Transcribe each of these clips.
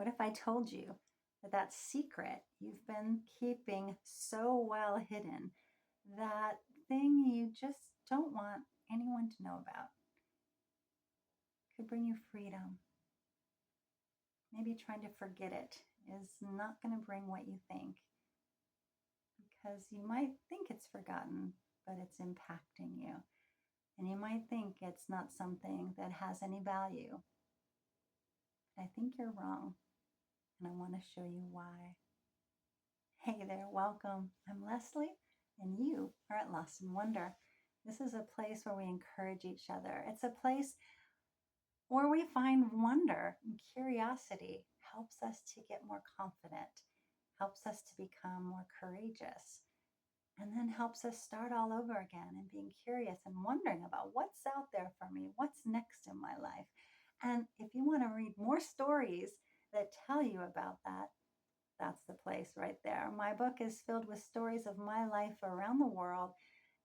What if I told you that that secret you've been keeping so well hidden, that thing you just don't want anyone to know about, could bring you freedom? Maybe trying to forget it is not going to bring what you think, because you might think it's forgotten, but it's impacting you. And you might think it's not something that has any value. But I think you're wrong, and I want to show you why. Hey there, welcome. I'm Leslie, and you are at Lost in Wonder. This is a place where we encourage each other. It's a place where we find wonder and curiosity, helps us to get more confident, helps us to become more courageous, and then helps us start all over again and being curious and wondering about what's out there for me, what's next in my life. And if you want to read more stories that tell you about that, that's the place right there. My book is filled with stories of my life around the world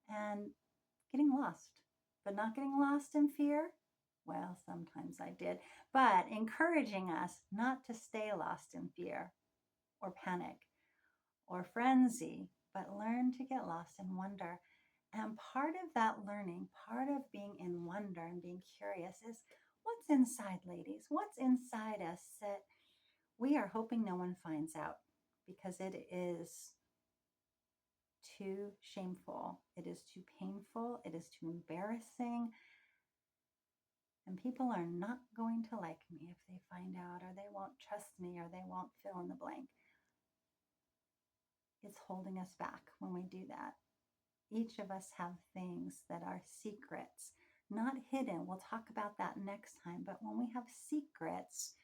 and getting lost, but not getting lost in fear. Well, sometimes I did, but encouraging us not to stay lost in fear or panic or frenzy, but learn to get lost in wonder. And part of that learning, part of being in wonder and being curious is what's inside, ladies? What's inside us that we are hoping no one finds out, because it is too shameful, it is too painful, it is too embarrassing, and people are not going to like me if they find out, or they won't trust me, or they won't fill in the blank. It's holding us back when we do that. Each of us have things that are secrets, not hidden. We'll talk about that next time. But when we have secrets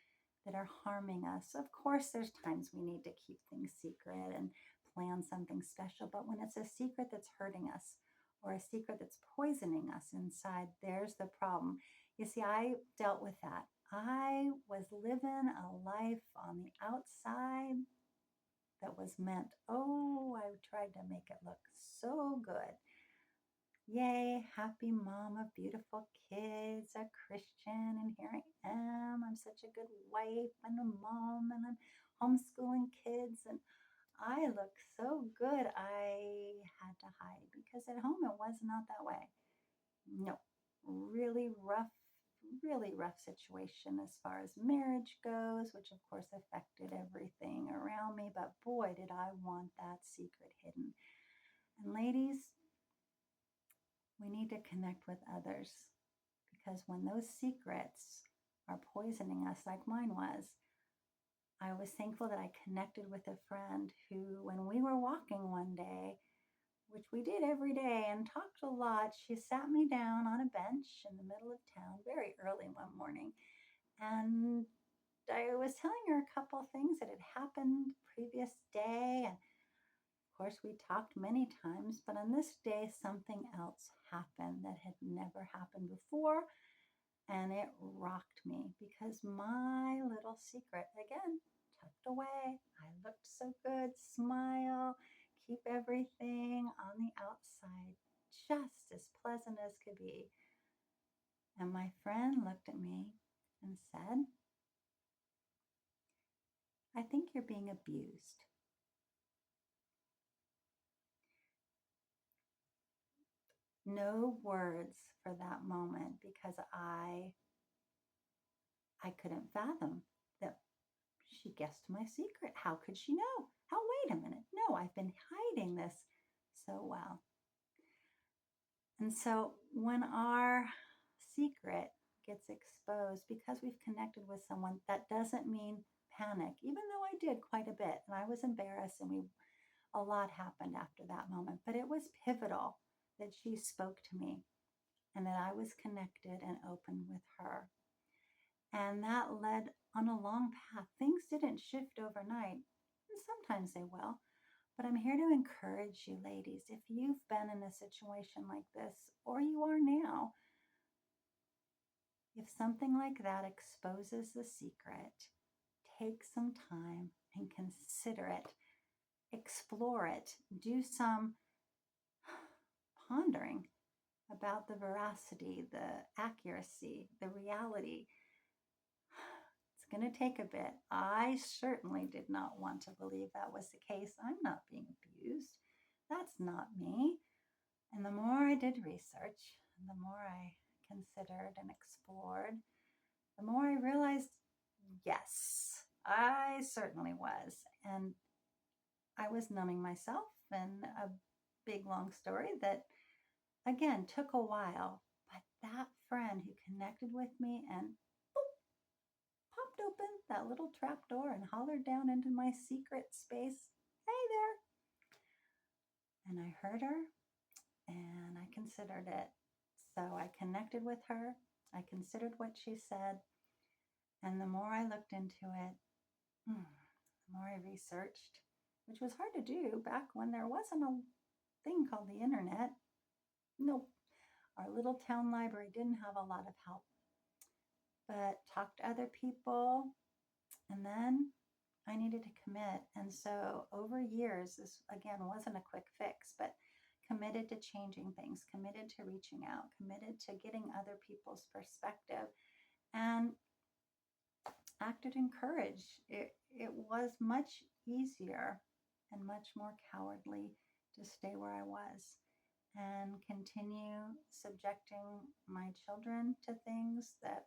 that are harming us, of course, there's times we need to keep things secret and plan something special. But when it's a secret that's hurting us, or a secret that's poisoning us inside, there's the problem. You see, I dealt with that. I was living a life on the outside that was meant, oh, I tried to make it look so good. Yay, happy mom of beautiful kids, a Christian, and here I am. I'm such a good wife and a mom, and I'm homeschooling kids, and I look so good. I had to hide because at home it was not that way. No, really rough situation as far as marriage goes, which of course affected everything around me. But boy, did I want that secret hidden. And ladies, we need to connect with others, because when those secrets are poisoning us, like mine was, I was thankful that I connected with a friend who, when we were walking one day, which we did every day and talked a lot, she sat me down on a bench in the middle of town very early one morning. And I was telling her a couple things that had happened the previous day. And of course, we talked many times, but on this day, something else happened that had never happened before. And it rocked me because my little secret, again, tucked away. I looked so good, smile, keep everything on the outside just as pleasant as could be. And my friend looked at me and said, I think you're being abused. No words for that moment, because I couldn't fathom that she guessed my secret. How could she know? How, wait a minute. No, I've been hiding this so well. And so when our secret gets exposed because we've connected with someone, that doesn't mean panic, even though I did quite a bit and I was embarrassed, and a lot happened after that moment. But it was pivotal that she spoke to me and that I was connected and open with her. And that led on a long path. Things didn't shift overnight, and sometimes they will. But I'm here to encourage you, ladies. If you've been in a situation like this, or you are now, if something like that exposes the secret, take some time and consider it, explore it, do some pondering about the veracity, the accuracy, the reality. going to take a bit. I certainly did not want to believe that was the case. I'm not being abused. That's not me. And the more I did research, and the more I considered and explored, the more I realized, yes, I certainly was. And I was numbing myself in a big, long story that, again, took a while. But that friend who connected with me and boop, popped open that little trap door and hollered down into my secret space, hey there. And I heard her and I considered it. So I connected with her. I considered what she said. And the more I looked into it, the more I researched, which was hard to do back when there wasn't a thing called the internet. Nope. Our little town library didn't have a lot of help. But talked to other people, and then I needed to commit. And so over years, this again wasn't a quick fix, but committed to changing things, committed to reaching out, committed to getting other people's perspective, and acted in courage. It was much easier and much more cowardly to stay where I was and continue subjecting my children to things that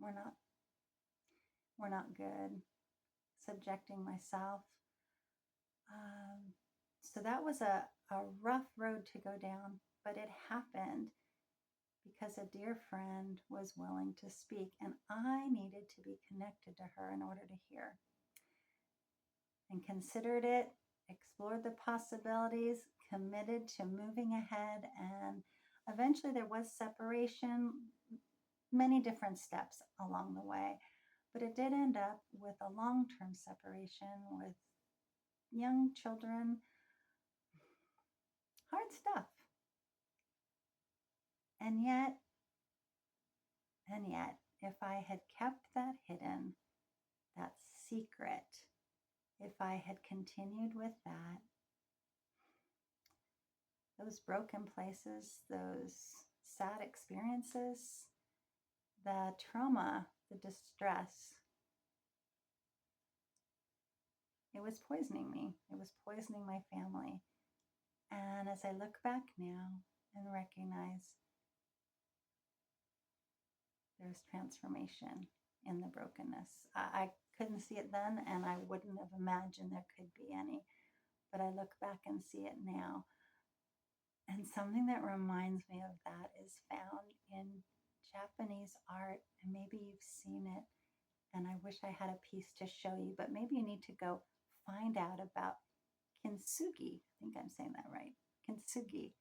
were not good, subjecting myself. So that was a rough road to go down, but it happened because a dear friend was willing to speak, and I needed to be connected to her in order to hear. And considered it, explored the possibilities, committed to moving ahead, and eventually there was separation, many different steps along the way. But it did end up with a long-term separation with young children. Hard stuff. And yet, if I had kept that hidden, that secret, if I had continued with that, those broken places, those sad experiences, the trauma, the distress, it was poisoning me. It was poisoning my family. And as I look back now and recognize there's transformation in the brokenness. I couldn't see it then, and I wouldn't have imagined there could be any. But I look back and see it now. And something that reminds me of that is found in Japanese art, and maybe you've seen it, and I wish I had a piece to show you, but maybe you need to go find out about Kintsugi. I think I'm saying that right. Kintsugi.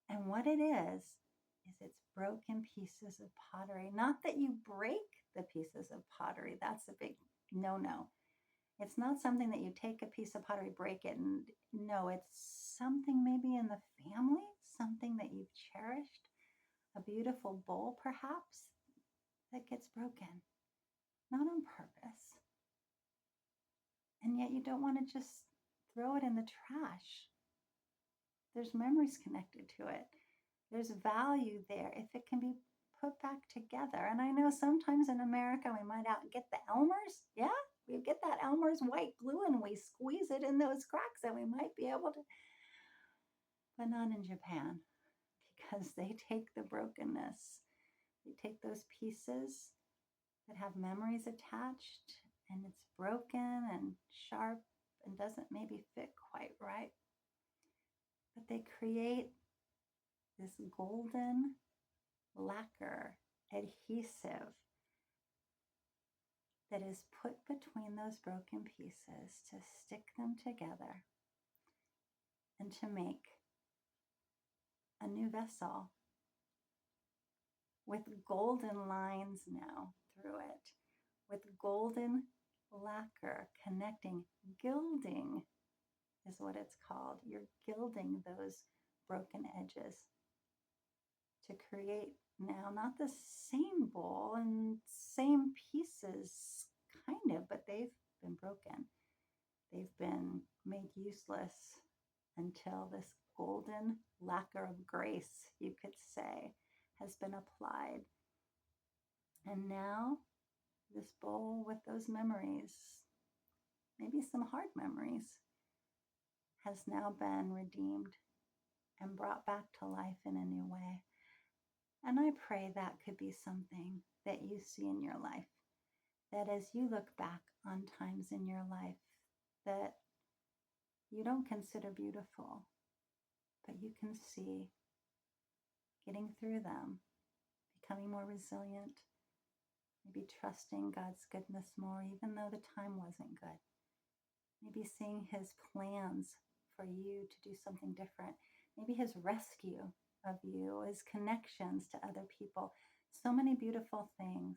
And what it is it's broken pieces of pottery. Not that you break the pieces of pottery. That's a big no-no. It's not something that you take a piece of pottery, break it, and no, it's something maybe in the family, something that you've cherished, a beautiful bowl perhaps, that gets broken, not on purpose. And yet you don't want to just throw it in the trash. There's memories connected to it. There's value there if it can be put back together. And I know sometimes in America we might get the Elmer's. Yeah, we get that Elmer's white glue and we squeeze it in those cracks and we might be able to. But not in Japan, because they take the brokenness. They take those pieces that have memories attached and it's broken and sharp and doesn't maybe fit quite right. But they create this golden lacquer adhesive that is put between those broken pieces to stick them together and to make a new vessel with golden lines now through it, with golden lacquer connecting. Gilding is what it's called. You're gilding those broken edges to create now not the same bowl and same pieces, kind of, but they've been broken. They've been made useless until this golden lacquer of grace, you could say, has been applied. And now This bowl with those memories, maybe some hard memories, has now been redeemed and brought back to life in a new way. And I pray that could be something that you see in your life, that as you look back on times in your life that you don't consider beautiful, but you can see getting through them, becoming more resilient, maybe trusting God's goodness more, even though the time wasn't good. Maybe seeing his plans for you to do something different. Maybe his rescue of you, his connections to other people. So many beautiful things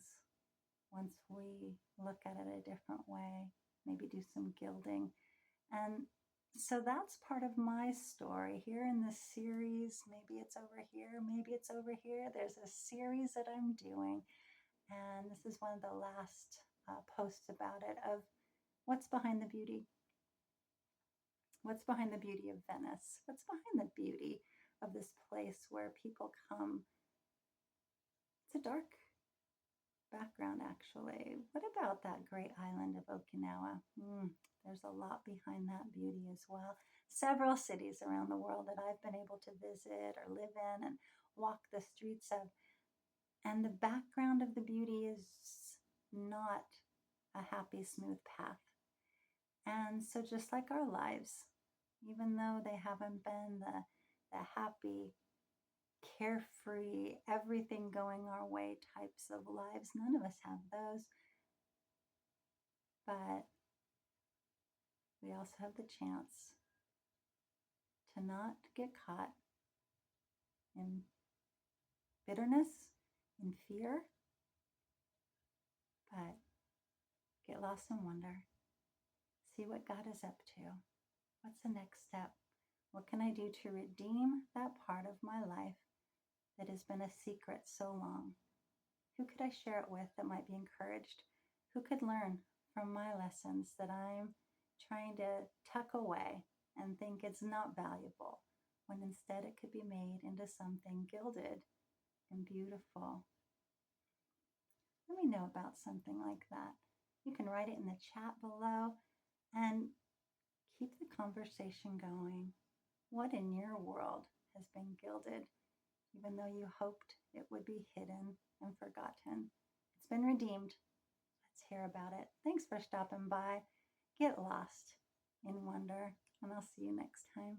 once we look at it a different way, maybe do some gilding. And so that's part of my story here in this series. Maybe it's over here, maybe it's over here. There's a series that I'm doing. And this is one of the last posts about it, of what's behind the beauty. What's behind the beauty of Venice? What's behind the beauty of this place where people come? It's a dark background, actually. What about that great island of Okinawa? There's a lot behind that beauty as well. Several cities around the world that I've been able to visit or live in and walk the streets of. And the background of the beauty is not a happy, smooth path. And so just like our lives, even though they haven't been the happy, carefree, everything going our way types of lives, none of us have those. But we also have the chance to not get caught in bitterness, in fear, but get lost in wonder. See what God is up to. What's the next step? What can I do to redeem that part of my life that has been a secret so long? Who could I share it with that might be encouraged? Who could learn from my lessons that I'm trying to tuck away and think it's not valuable, when instead it could be made into something gilded and beautiful? Let me know about something like that. You can write it in the chat below and keep the conversation going. What in your world has been gilded, even though you hoped it would be hidden and forgotten? It's been redeemed. Let's hear about it. Thanks for stopping by. Get lost in wonder, and I'll see you next time.